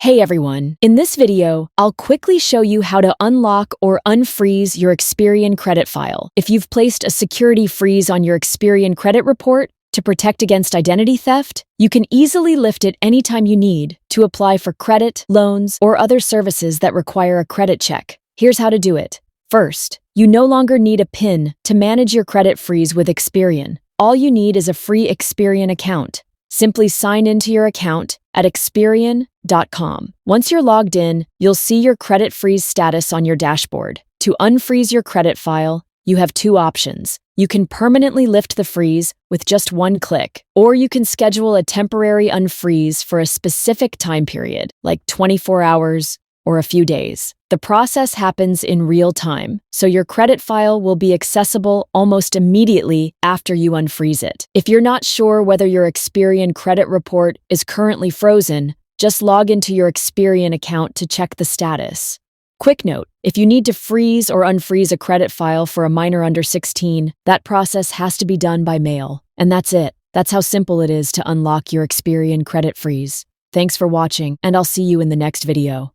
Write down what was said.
Hey everyone, in this video, I'll quickly show you how to unlock or unfreeze your Experian credit file. If you've placed a security freeze on your Experian credit report to protect against identity theft, you can easily lift it anytime you need to apply for credit, loans, or other services that require a credit check. Here's how to do it. First, you no longer need a PIN to manage your credit freeze with Experian. All you need is a free Experian account. Simply sign into your account at Experian.com. Once you're logged in, you'll see your credit freeze status on your dashboard. To unfreeze your credit file, you have two options. You can permanently lift the freeze with just one click, or you can schedule a temporary unfreeze for a specific time period, like 24 hours or a few days. The process happens in real time, so your credit file will be accessible almost immediately after you unfreeze it. If you're not sure whether your Experian credit report is currently frozen, just log into your Experian account to check the status. Quick note, if you need to freeze or unfreeze a credit file for a minor under 16, that process has to be done by mail. And that's it. That's how simple it is to unlock your Experian credit freeze. Thanks for watching, and I'll see you in the next video.